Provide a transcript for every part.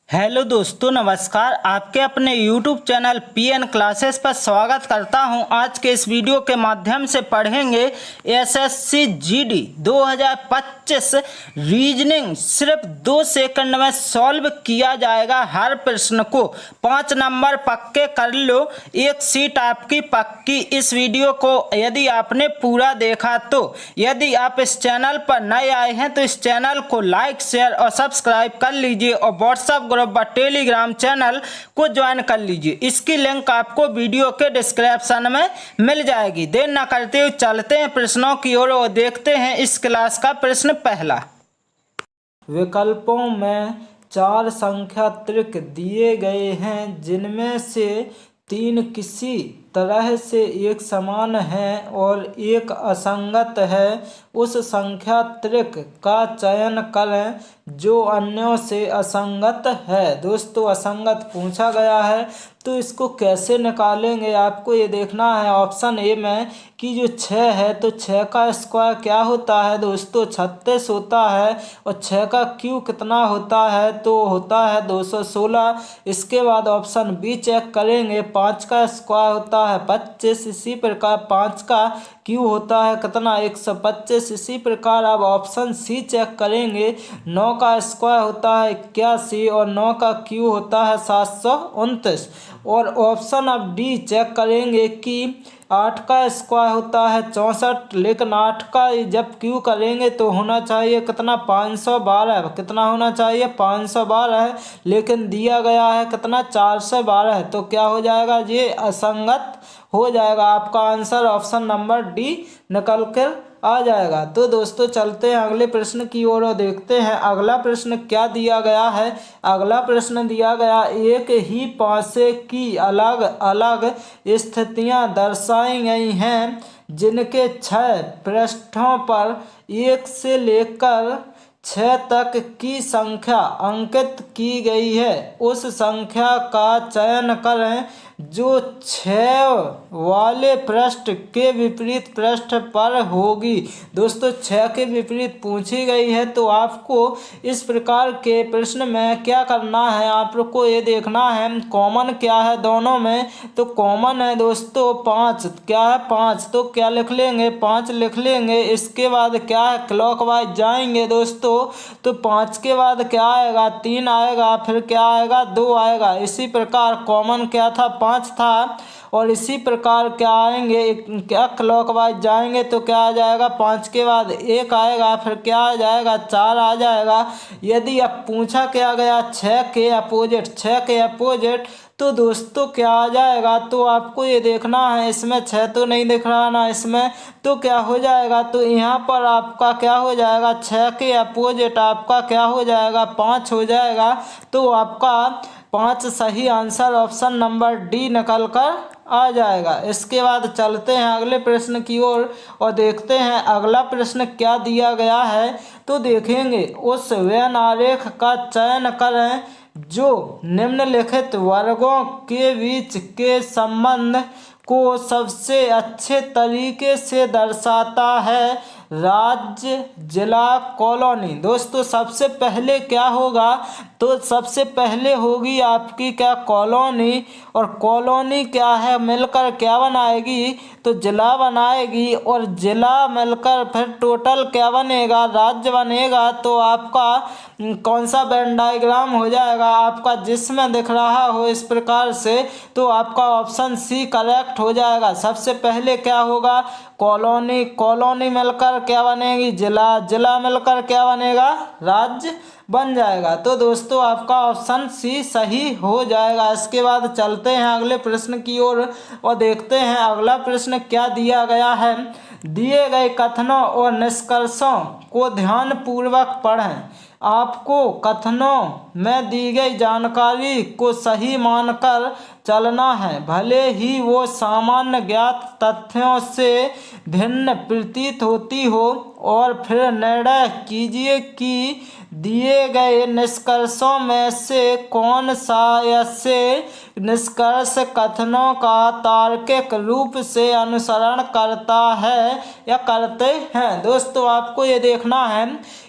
Hello दोस्तों, नमस्कार। आपके अपने YouTube चैनल पीएन क्लासेस पर स्वागत करता हूं। आज के इस वीडियो के माध्यम से पढ़ेंगे एसएससी जीडी 2025 रीजनिंग। सिर्फ 2 सेकंड में सॉल्व किया जाएगा। हर प्रश्न को 5 नंबर पक्के कर लो, एक सीट आपकी पक्की। इस वीडियो को यदि आपने पूरा देखा तो यदि आप इस चैनल पर नए आए हैं तो इस चैनल को लाइक, शेयर और सब्सक्राइब कर लीजिए और व्हाट्सएप ग्रुप व टेलीग्राम चैनल को ज्वाइन कर लीजिए। इसकी लिंक आपको वीडियो के डिस्क्रिप्शन में मिल जाएगी। देर न करते हुए चलते हैं प्रश्नों की ओर और देखते हैं इस क्लास का प्रश्न पहला। विकल्पों में 4 संख्या त्रिक दिए गए हैं, जिनमें से 3 किसी तरह से एक समान है और एक असंगत है। उस संख्या त्रिक का चयन करें जो अन्यों से असंगत है। दोस्तों, असंगत पूछा गया है तो इसको कैसे निकालेंगे आपको ये देखना है। ऑप्शन ए में कि जो 6 है तो 6 का स्क्वायर क्या होता है दोस्तों, 36 होता है। और 6 का क्यूब कितना होता है तो होता है 216। इसके बाद ऑप्शन बी चेक करेंगे, 5 का स्क्वायर होता है 25। इसी प्रकार 5 का क्यूब होता है कितना, 125। इसी प्रकार अब ऑप्शन सी चेक करेंगे, 9 का स्क्वायर होता है 81 और 9 का क्यूब होता है 729। और ऑप्शन अब डी चेक करेंगे कि 8 का स्क्वायर होता है 64, लेकिन 8 का जब क्यू करेंगे तो होना चाहिए कितना, 512। कितना होना चाहिए, 512, लेकिन दिया गया है कितना, 412। तो क्या हो जाएगा, ये असंगत हो जाएगा। आपका आंसर ऑप्शन नंबर डी निकल कर आ जाएगा। तो दोस्तों चलते हैं अगले प्रश्न की ओर और देखते हैं अगला प्रश्न क्या दिया गया है। अगला प्रश्न दिया गया, एक ही पासे की अलग अलग स्थितियां दर्शाई गई हैं, जिनके 6 पृष्ठों पर 1 से लेकर 6 तक की संख्या अंकित की गई है। उस संख्या का चयन करें जो 6 वाले पृष्ठ के विपरीत पृष्ठ पर होगी। दोस्तों 6 के विपरीत पूछी गई है तो आपको इस प्रकार के प्रश्न में क्या करना है, आपको ये देखना है कॉमन क्या है दोनों में। तो कॉमन है दोस्तों 5। क्या है, 5, तो क्या लिख लेंगे, 5 लिख लेंगे। इसके बाद क्या है, क्लॉकवाइज जाएंगे दोस्तों, तो 5 के बाद क्या आएगा, 3 आएगा, फिर क्या आएगा, 2 आएगा। इसी प्रकार कॉमन क्या था, 5 था। और इसी प्रकार क्या आएंगे, क्या क्लॉकवाइज जाएंगे तो क्या आ जाएगा, 5 के बाद 1 आएगा, फिर क्या आ जाएगा, 4 आ जाएगा। यदि अब पूछा क्या गया 6 के अपोजिट, 6 के अपोजिट, तो दोस्तों क्या आ जाएगा, तो आपको ये देखना है। इसमें 6 तो नहीं दिख रहा ना इसमें, तो क्या हो जाएगा, तो यहाँ पर आपका क्या हो जाएगा, 6 के अपोजिट आपका क्या हो जाएगा, 5 हो जाएगा। तो आपका 5 सही आंसर ऑप्शन नंबर डी निकल कर आ जाएगा। इसके बाद चलते हैं अगले प्रश्न की ओर और देखते हैं अगला प्रश्न क्या दिया गया है। तो देखेंगे, उस वेन आरेख का चयन करें जो निम्नलिखित वर्गों के बीच के संबंध को सबसे अच्छे तरीके से दर्शाता है। राज्य, जिला, कॉलोनी। दोस्तों सबसे पहले क्या होगा, तो सबसे पहले होगी आपकी क्या, कॉलोनी। और कॉलोनी क्या है, मिलकर क्या बनाएगी, तो जिला बनाएगी। और जिला मिलकर फिर टोटल क्या बनेगा, राज्य बनेगा। तो आपका कौन सा वेन डायग्राम हो जाएगा आपका, जिसमें दिख रहा हो इस प्रकार से, तो आपका ऑप्शन सी करेक्ट हो जाएगा। सबसे पहले क्या होगा, कॉलोनी, कॉलोनी मिलकर क्या बनेगी, जिला, जिला मिलकर क्या बनेगा, राज्य बन जाएगा। तो दोस्तों आपका ऑप्शन सी सही हो जाएगा। इसके बाद चलते हैं अगले प्रश्न की ओर और देखते हैं अगला प्रश्न क्या दिया गया है। दिए गए कथनों और निष्कर्षों को ध्यानपूर्वक पढ़ें। आपको कथनों में दी गई जानकारी को सही मानकर चलना है, भले ही वो सामान्य ज्ञात तथ्यों से भिन्न प्रतीत होती हो। और फिर निर्णय कीजिए कि दिए गए निष्कर्षों में से कौन सा ऐसे निष्कर्ष कथनों का तार्किक रूप से अनुसरण करता है या करते हैं। दोस्तों आपको ये देखना है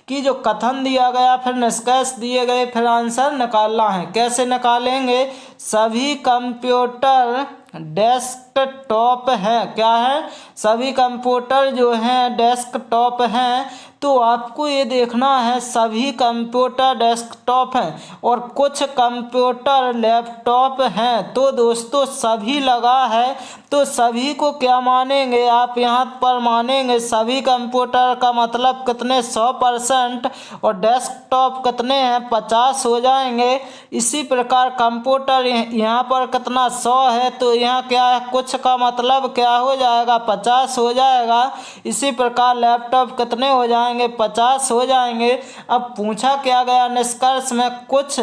कि जो कथन दिया गया, फिर निष्कर्ष दिए गए, फिर आंसर निकालना है। कैसे निकालेंगे? सभी कंप्यूटर डेस्कटॉप है, क्या है? सभी कंप्यूटर जो हैं डेस्कटॉप हैं। तो आपको ये देखना है सभी कंप्यूटर डेस्कटॉप हैं और कुछ कंप्यूटर लैपटॉप हैं। तो दोस्तों सभी लगा है तो सभी को क्या मानेंगे आप? यहाँ पर मानेंगे सभी कंप्यूटर का मतलब कितने? 100%। और डेस्कटॉप कितने हैं? 50 हो जाएंगे। इसी प्रकार कंप्यूटर यहाँ पर कितना? 100 है, तो यहाँ क्या है? कुछ का मतलब क्या हो जाएगा? 50 हो जाएगा। इसी प्रकार लैपटॉप कितने हो जाएंगे? 50 हो जाएंगे। अब पूछा क्या गया निष्कर्ष में? कुछ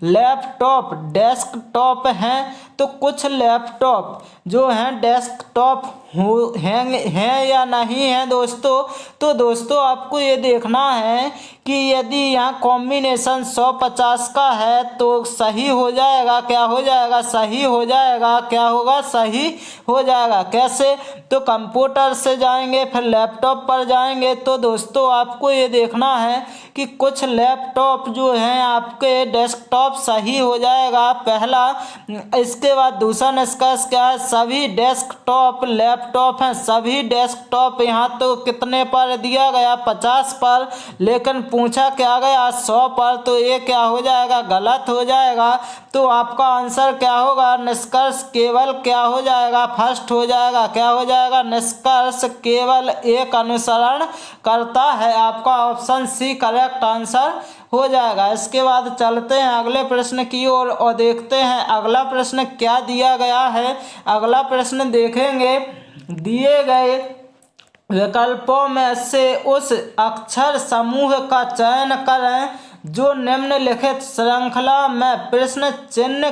लैपटॉप डेस्कटॉप हैं, तो कुछ लैपटॉप जो हैं डेस्कटॉप हैं या नहीं हैं दोस्तों? तो दोस्तों आपको ये देखना है कि यदि यहाँ कॉम्बिनेशन 100-50 का है तो सही हो जाएगा। क्या हो जाएगा? सही हो जाएगा। क्या होगा? सही हो जाएगा। कैसे? तो कंप्यूटर से जाएंगे, फिर लैपटॉप पर जाएंगे। तो दोस्तों आपको ये देखना है कि कुछ लैपटॉप जो हैं आपके डेस्कटॉप सही हो जाएगा पहला। इसके बाद दूसरा निष्कर्ष क्या है? सभी डेस्कटॉप लैपटॉप हैं। सभी डेस्कटॉप यहाँ तो कितने पर दिया गया? 50 पर, लेकिन पूछा क्या गया? 100 पर। तो ये क्या हो जाएगा? गलत हो जाएगा। तो आपका आंसर क्या होगा? निष्कर्ष केवल क्या हो जाएगा? फर्स्ट हो जाएगा। क्या हो जाएगा? निष्कर्ष केवल एक अनुसरण करता है। आपका ऑप्शन सी करेक्ट आंसर हो जाएगा। इसके बाद चलते हैं अगले प्रश्न की ओर और देखते हैं अगला प्रश्न क्या दिया गया है। अगला प्रश्न देखेंगे, दिए गए विकल्पों में से उस अक्षर समूह का चयन करें जो निम्नलिखित श्रृंखला में प्रश्न चिन्ह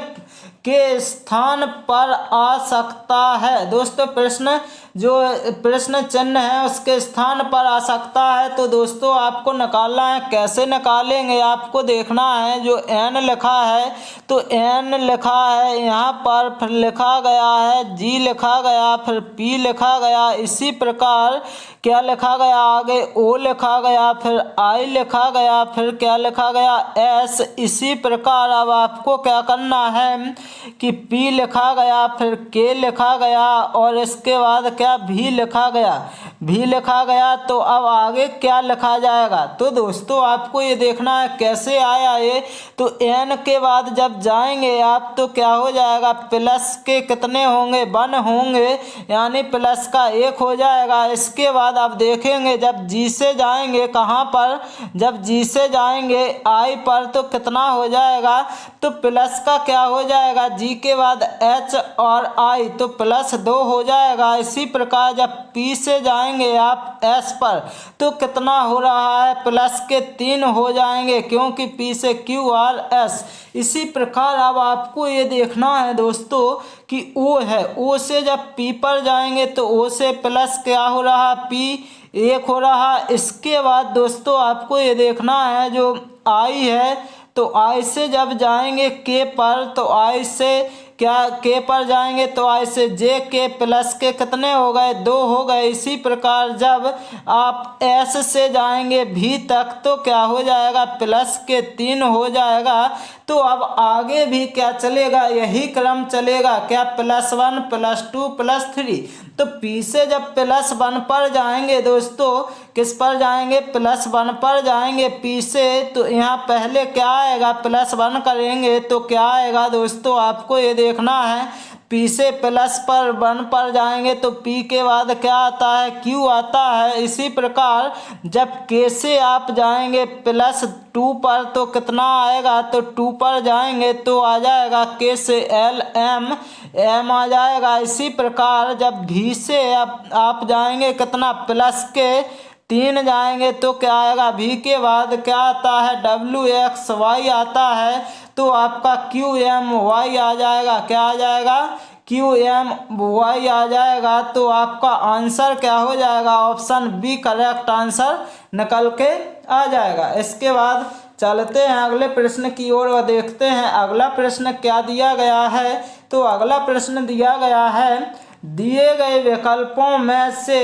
के स्थान पर आ सकता है। दोस्तों प्रश्न चिन्ह है उसके स्थान पर आ सकता है। तो दोस्तों आपको निकालना है। कैसे निकालेंगे? आपको देखना है जो एन लिखा है, तो एन लिखा है यहाँ पर, फिर लिखा गया है जी लिखा गया, फिर पी लिखा गया। इसी प्रकार क्या लिखा गया? आगे ओ लिखा गया, फिर आई लिखा गया, फिर क्या लिखा गया? एस। इसी प्रकार अब आपको क्या करना है कि पी लिखा गया, फिर के लिखा गया और इसके बाद क्या? भी लिखा गया। भी लिखा गया तो अब आगे क्या लिखा जाएगा? तो दोस्तों आपको ये देखना है कैसे आया ये। तो एन के बाद जब जाएंगे आप तो क्या हो जाएगा? प्लस के कितने होंगे? 1 होंगे, यानी प्लस का 1 हो जाएगा। इसके बाद आप देखेंगे जब जी से जाएंगे, कहाँ पर? जब जी से जाएंगे आई पर तो कितना हो जाएगा? तो प्लस का क्या हो जाएगा? जी के बाद एच और आई तो +2 हो जाएगा। इसी प्रकार जब पी से जाएंगे आप एस पर तो कितना हो रहा है? प्लस के 3 हो जाएंगे, क्योंकि पी से क्यू आर एस। इसी प्रकार अब आपको ये देखना है दोस्तों कि ओ है, ओ से जब पी पर जाएंगे तो ओ से प्लस क्या हो रहा? पी 1 हो रहा। इसके बाद दोस्तों आपको ये देखना है जो आई है, तो आई से जब जाएंगे के पर तो आई से क्या? के पर जाएंगे तो आई से जे के प्लस के कितने हो गए? 2 हो गए। इसी प्रकार जब आप एस से जाएंगे भी तक तो क्या हो जाएगा? प्लस के 3 हो जाएगा। तो अब आगे भी क्या चलेगा? यही क्रम चलेगा। क्या? +1 +2 +3। तो पी से जब +1 पर जाएंगे दोस्तों, किस पर जाएंगे? +1 पर जाएंगे पी से, तो यहाँ पहले क्या आएगा? +1 करेंगे तो क्या आएगा दोस्तों? आपको ये देखना है। पी से +1 पर जाएंगे तो पी के बाद क्या आता है? क्यू आता है। इसी प्रकार जब के से आप जाएंगे +2 पर तो कितना आएगा? तो 2 पर जाएंगे तो आ जाएगा के से एल एम आ जाएगा। इसी प्रकार जब भी से आप जाएंगे कितना? प्लस के 3 जाएंगे तो क्या आएगा? भी के बाद क्या आता है? WXY आता है। तो आपका QMY आ जाएगा। क्या आ जाएगा? QMY आ जाएगा। तो आपका आंसर क्या हो जाएगा, ऑप्शन बी करेक्ट आंसर निकल के आ जाएगा। इसके बाद चलते हैं अगले प्रश्न की ओर और देखते हैं अगला प्रश्न क्या दिया गया है। तो अगला प्रश्न दिया गया है, दिए गए विकल्पों में से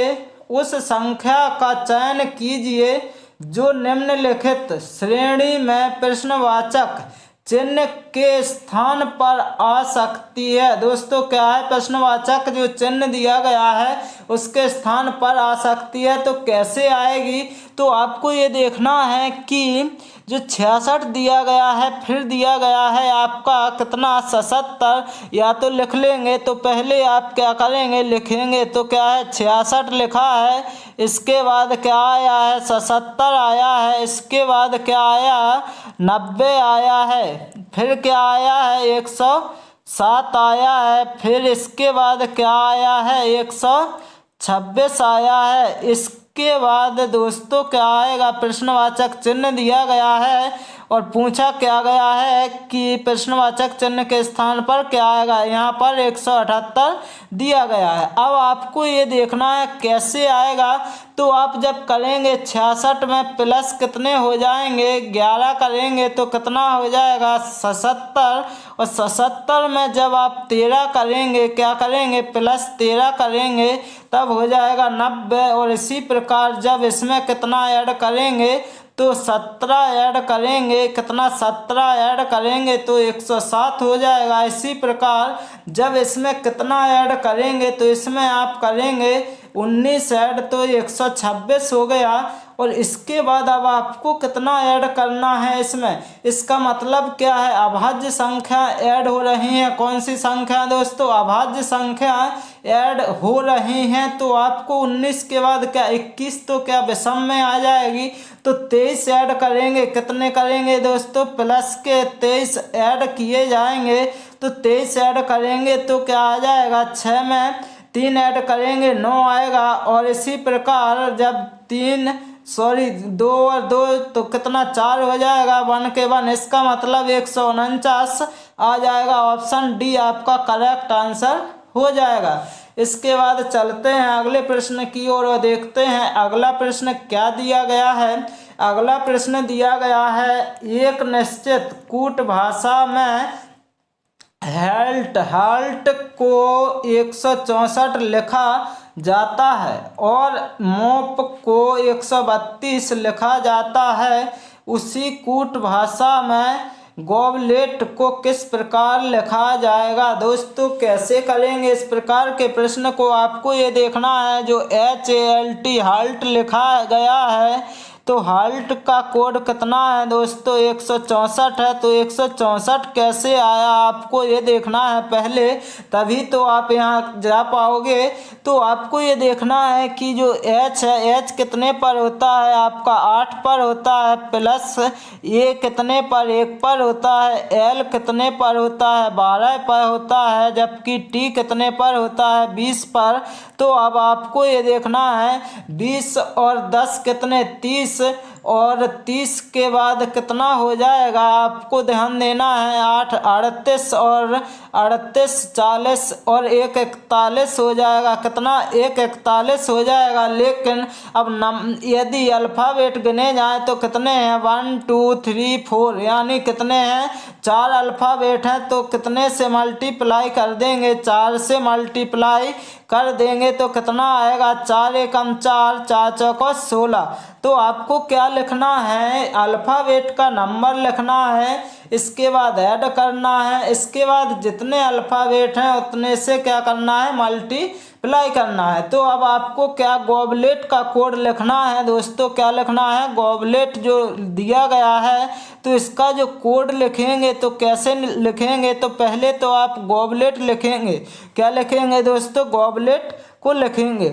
उस संख्या का चयन कीजिए जो निम्नलिखित श्रेणी में प्रश्नवाचक चिन्ह के स्थान पर आ सकती है। दोस्तों क्या है, प्रश्नवाचक जो चिन्ह दिया गया है उसके स्थान पर आ सकती है। तो कैसे आएगी, तो आपको ये देखना है कि जो 66 दिया गया है, फिर दिया गया है आपका कितना 77, या तो लिख लेंगे। तो पहले आप क्या करेंगे, लिखेंगे तो क्या है 66 लिखा है, इसके बाद क्या आया है 77 आया है, इसके बाद क्या आया 90 आया है, फिर क्या आया है 107 आया है, फिर इसके बाद क्या आया है 126 आया है। इसके बाद दोस्तों क्या आएगा, प्रश्नवाचक चिन्ह दिया गया है और पूछा क्या गया है कि प्रश्नवाचक चिन्ह के स्थान पर क्या आएगा, यहाँ पर 178 दिया गया है। अब आपको ये देखना है कैसे आएगा। तो आप जब करेंगे 66 में प्लस कितने हो जाएंगे, 11 करेंगे तो कितना हो जाएगा 77, और 77 में जब आप 13 करेंगे, क्या करेंगे प्लस 13 करेंगे तब हो जाएगा 90, और इसी प्रकार जब इसमें कितना ऐड करेंगे तो 17 ऐड करेंगे, कितना 17 ऐड करेंगे तो 107 हो जाएगा। इसी प्रकार जब इसमें कितना ऐड करेंगे तो इसमें आप करेंगे 19 ऐड तो 126 हो गया। और इसके बाद अब आपको कितना ऐड करना है इसमें, इसका मतलब क्या है, अभाज्य संख्या ऐड हो रही है। कौन सी संख्या दोस्तों, अभाज्य संख्या ऐड हो रही हैं। तो आपको 19 के बाद क्या 21 तो क्या विषम में आ जाएगी, तो 23 ऐड करेंगे, कितने करेंगे दोस्तों प्लस के 23 ऐड किए जाएंगे। तो 23 ऐड करेंगे तो क्या आ जाएगा 6 में 3 ऐड करेंगे 9 आएगा। और इसी प्रकार जब 2 और 2 तो कितना 4 हो जाएगा, 1 के 1, इसका मतलब 149 आ जाएगा। ऑप्शन डी आपका करेक्ट आंसर हो जाएगा। इसके बाद चलते हैं अगले प्रश्न की ओर और देखते हैं अगला प्रश्न क्या दिया गया है। अगला प्रश्न दिया गया है, एक निश्चित कूट भाषा में हाल्ट को 164 लिखा जाता है और मोप को 132 लिखा जाता है, उसी कूट भाषा में गॉबलेट को किस प्रकार लिखा जाएगा। दोस्तों कैसे करेंगे इस प्रकार के प्रश्न को, आपको ये देखना है जो HALT हाल्ट लिखा गया है तो हाल्ट का कोड कितना है दोस्तों 164 है। तो 164 कैसे आया आपको ये देखना है पहले, तभी तो आप यहाँ जा पाओगे। तो आपको ये देखना है कि जो H है, H कितने पर होता है आपका 8 पर होता है, प्लस A कितने पर 1 पर होता है, L कितने पर होता है 12 पर होता है, जबकि T कितने पर होता है 20 पर। तो अब आपको ये देखना है 20 और 10 कितने 30, और 30 के बाद कितना हो जाएगा आपको ध्यान देना है 8 38 और 38 40 और 1 41 हो जाएगा, कितना 1 41 हो जाएगा। लेकिन अब यदि अल्फ़ाबेट गिने जाए तो कितने हैं 1 2 3 4, यानी कितने हैं 4 अल्फ़ाबेट हैं। तो कितने से मल्टीप्लाई कर देंगे, 4 से मल्टीप्लाई कर देंगे तो कितना आएगा 4 एकम 4, 4 चौको 16। तो आपको क्या लिखना है, अल्फ़ाबेट का नंबर लिखना है, इसके बाद ऐड करना है, इसके बाद जितने अल्फ़ाबेट हैं उतने से क्या करना है मल्टीप्लाई करना है। तो अब आपको क्या गॉबलेट का कोड लिखना है दोस्तों, क्या लिखना है गॉबलेट जो दिया गया है तो इसका जो कोड लिखेंगे तो कैसे लिखेंगे, तो पहले तो आप गॉबलेट लिखेंगे, क्या लिखेंगे दोस्तों गॉबलेट को लिखेंगे।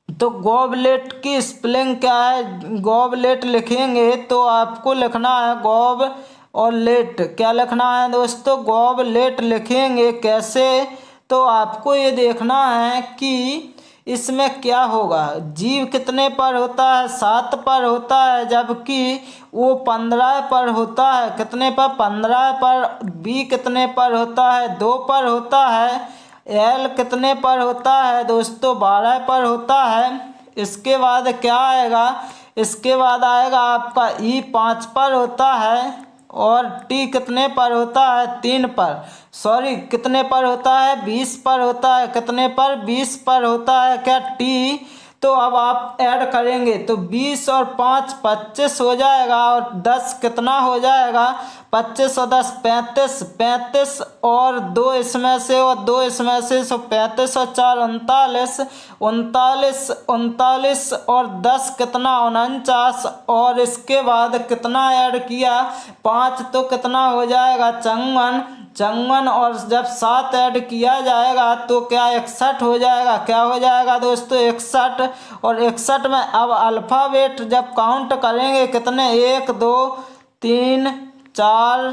तो गॉबलेट की स्पेलिंग क्या है, गॉबलेट लिखेंगे तो आपको लिखना है गॉब और लेट, क्या लिखना है दोस्तों गॉबलेट लिखेंगे। कैसे, तो आपको ये देखना है कि इसमें क्या होगा, जीव कितने पर होता है 7 पर होता है, जबकि वो 15 पर होता है, कितने पर 15 पर। बी कितने पर होता है 2 पर होता है, एल कितने पर होता है दोस्तों? 12 पर होता है। इसके बाद क्या आएगा? इसके बाद आएगा आपका ई 5 पर होता है और टी कितने पर होता है? 3 पर। सॉरी, कितने पर होता है? 20 पर होता है। कितने पर? 20 पर होता है क्या टी? तो अब आप ऐड करेंगे तो 20 और 5 25 हो जाएगा और 10 कितना हो जाएगा? 25 और 10 35, 35 और 2 इसमें से और 2 इसमें से, सो 35 और 4 39, 39 39 और 10 कितना? 49। और इसके बाद कितना ऐड किया? 5 तो कितना हो जाएगा? 54, 54 और जब 7 ऐड किया जाएगा तो क्या 61 हो जाएगा? क्या हो जाएगा दोस्तों? 61। और 61 में अब अल्फ़ाबेट जब काउंट करेंगे कितने? 1 2 3 4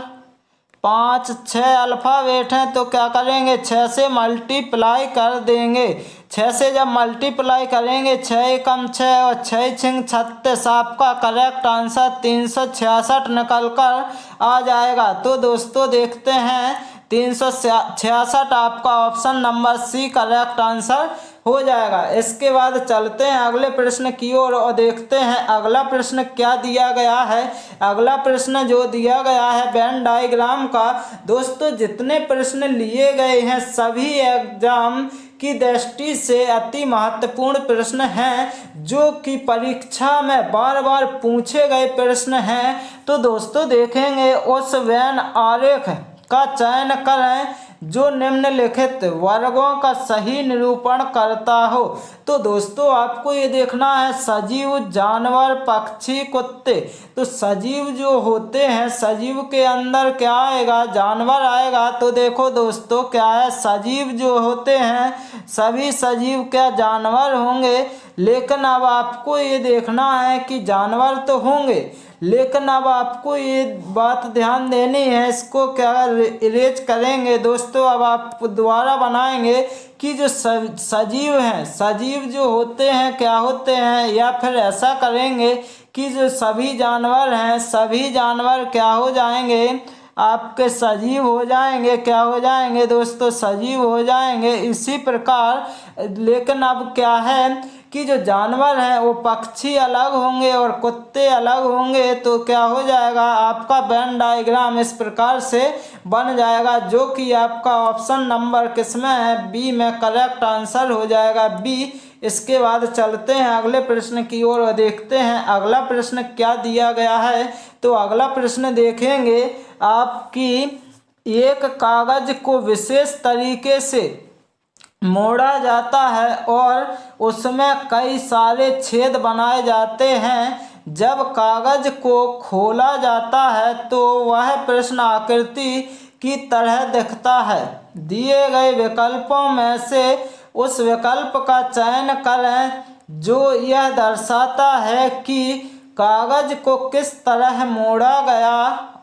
5 6 अल्फ़ाबेट हैं तो क्या करेंगे? 6 से मल्टीप्लाई कर देंगे। 6 से जब मल्टीप्लाई करेंगे 6 एकम 6 और 6 छिंग 36, आपका करेक्ट आंसर 366 निकल कर आ जाएगा। तो दोस्तों देखते हैं 366 आपका option number C correct answer हो जाएगा। इसके बाद चलते हैं अगले प्रश्न की ओर और देखते हैं अगला प्रश्न क्या दिया गया है। अगला प्रश्न जो दिया गया है वेन डायग्राम का, दोस्तों जितने प्रश्न लिए गए हैं सभी एग्जाम की दृष्टि से अति महत्वपूर्ण प्रश्न हैं जो कि परीक्षा में बार बार पूछे गए प्रश्न हैं। तो दोस्तों देखेंगे उस वेन आरेख का चयन करें जो निम्नलिखित वर्गों का सही निरूपण करता हो। तो दोस्तों आपको ये देखना है सजीव, जानवर, पक्षी, कुत्ते। तो सजीव जो होते हैं, सजीव के अंदर क्या आएगा? जानवर आएगा। तो देखो दोस्तों क्या है, सजीव जो होते हैं सभी सजीव क्या जानवर होंगे। लेकिन अब आपको ये देखना है कि जानवर तो होंगे, लेकिन अब आपको ये बात ध्यान देनी है, इसको क्या इरेज करेंगे दोस्तों। अब आप दोबारा बनाएंगे कि जो सजीव हैं, सजीव जो होते हैं क्या होते हैं, या फिर ऐसा करेंगे कि जो सभी जानवर हैं सभी जानवर क्या हो जाएंगे? आपके सजीव हो जाएंगे। क्या हो जाएंगे दोस्तों? सजीव हो जाएंगे। इसी प्रकार लेकिन अब क्या है कि जो जानवर हैं वो पक्षी अलग होंगे और कुत्ते अलग होंगे। तो क्या हो जाएगा? आपका वेन डायग्राम इस प्रकार से बन जाएगा जो कि आपका ऑप्शन नंबर किसमें है? बी में करेक्ट आंसर हो जाएगा, बी। इसके बाद चलते हैं अगले प्रश्न की ओर और देखते हैं अगला प्रश्न क्या दिया गया है। तो अगला प्रश्न देखेंगे आपकी एक कागज को विशेष तरीके से मोड़ा जाता है और उसमें कई सारे छेद बनाए जाते हैं। जब कागज को खोला जाता है तो वह प्रश्न आकृति की तरह दिखता है। दिए गए विकल्पों में से उस विकल्प का चयन करें जो यह दर्शाता है कि कागज को किस तरह मोड़ा गया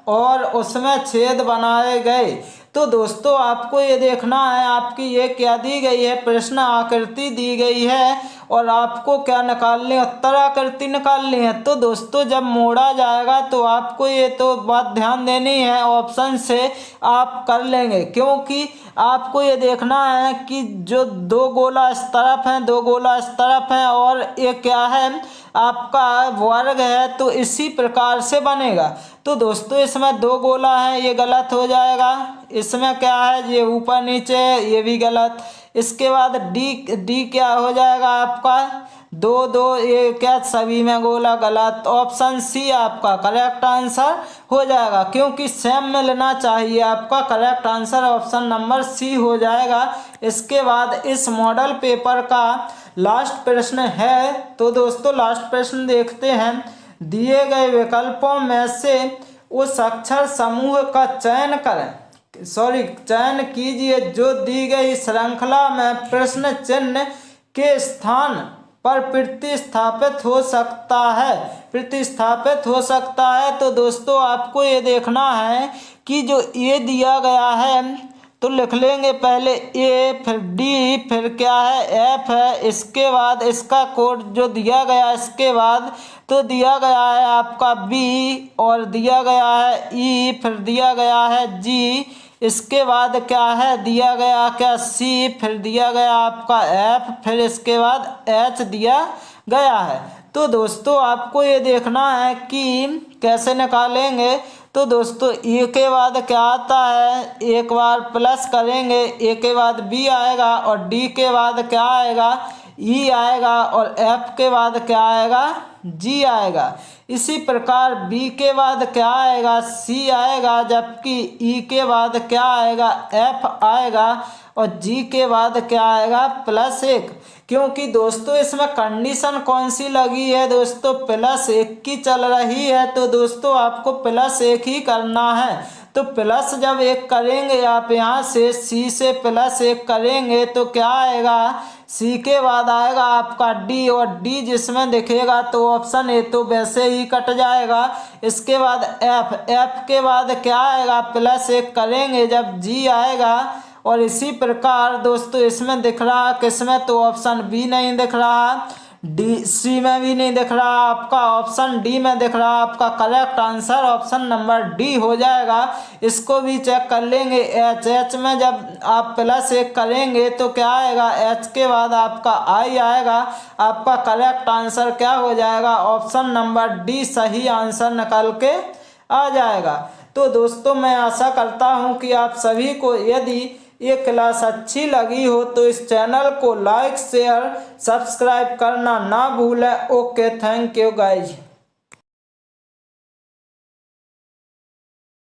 और उसमें छेद बनाए गए। तो दोस्तों आपको ये देखना है, आपकी ये क्या दी गई है? प्रश्न आकृति दी गई है और आपको क्या निकालनी है? उत्तर आकृति निकालनी है। तो दोस्तों जब मोड़ा जाएगा तो आपको ये तो बात ध्यान देनी है, ऑप्शन से आप कर लेंगे, क्योंकि आपको ये देखना है कि जो दो गोला इस तरफ हैं, दो गोला इस तरफ हैं और ये क्या है? आपका वर्ग है, तो इसी प्रकार से बनेगा। तो दोस्तों इसमें दो गोला है, ये गलत हो जाएगा। इसमें क्या है? ये ऊपर नीचे, ये भी गलत। इसके बाद डी क्या हो जाएगा आपका? दो दो, ये क्या? सभी में गोला, गलत। ऑप्शन सी आपका करेक्ट आंसर हो जाएगा, क्योंकि सेम मिलना चाहिए। आपका correct answer option number C हो जाएगा। इसके बाद इस मॉडल पेपर का लास्ट प्रश्न है। तो दोस्तों लास्ट प्रश्न देखते हैं। दिए गए विकल्पों में से उस अक्षर समूह का चयन करें, चयन कीजिए जो दी गई श्रृंखला में प्रश्न चिन्ह के स्थान पर प्रतिस्थापित हो सकता है। तो दोस्तों आपको ये देखना है कि जो ये दिया गया है तो लिख लेंगे पहले ए, फिर डी, फिर क्या है? एफ है। इसके बाद इसका कोड जो दिया गया, इसके बाद तो दिया गया है आपका बी और दिया गया है ई, फिर दिया गया है जी, इसके बाद क्या है दिया गया क्या सी, फिर दिया गया आपका एफ, फिर इसके बाद एच दिया गया है। तो दोस्तों आपको ये देखना है कि कैसे निकालेंगे। तो दोस्तों ए के बाद क्या आता है, एक बार प्लस करेंगे, ए के बाद बी आएगा और डी के बाद क्या आएगा, ई आएगा और एफ के बाद क्या आएगा, जी आएगा। इसी प्रकार बी के बाद क्या आएगा, सी आएगा, जबकि ई के बाद क्या आएगा, एफ आएगा और जी के बाद क्या आएगा, +1। क्योंकि दोस्तों इसमें कंडीशन कौन सी लगी है दोस्तों, +1 की चल रही है, तो दोस्तों आपको +1 ही करना है। तो प्लस जब 1 करेंगे आप यहाँ से सी से +1 करेंगे तो क्या आएगा, सी के बाद आएगा आपका डी और डी जिसमें दिखेगा तो ऑप्शन ए तो वैसे ही कट जाएगा। इसके बाद एफ, एफ के बाद क्या आएगा, +1 करेंगे जब जी आएगा और इसी प्रकार दोस्तों इसमें दिख रहा किसमें, तो ऑप्शन बी नहीं दिख रहा, डी सी में भी नहीं दिख रहा, आपका ऑप्शन डी में दिख रहा। आपका correct answer option number D हो जाएगा। इसको भी चेक कर लेंगे, एच, एच में जब आप +1 करेंगे तो क्या आएगा, एच के बाद आपका आई आएगा। आपका करेक्ट आंसर क्या हो जाएगा, ऑप्शन नंबर डी सही आंसर निकल के आ जाएगा। तो दोस्तों मैं आशा करता हूँ कि आप सभी को यदि ये क्लास अच्छी लगी हो तो इस चैनल को लाइक शेयर सब्सक्राइब करना ना भूलें। Okay, thank you guys.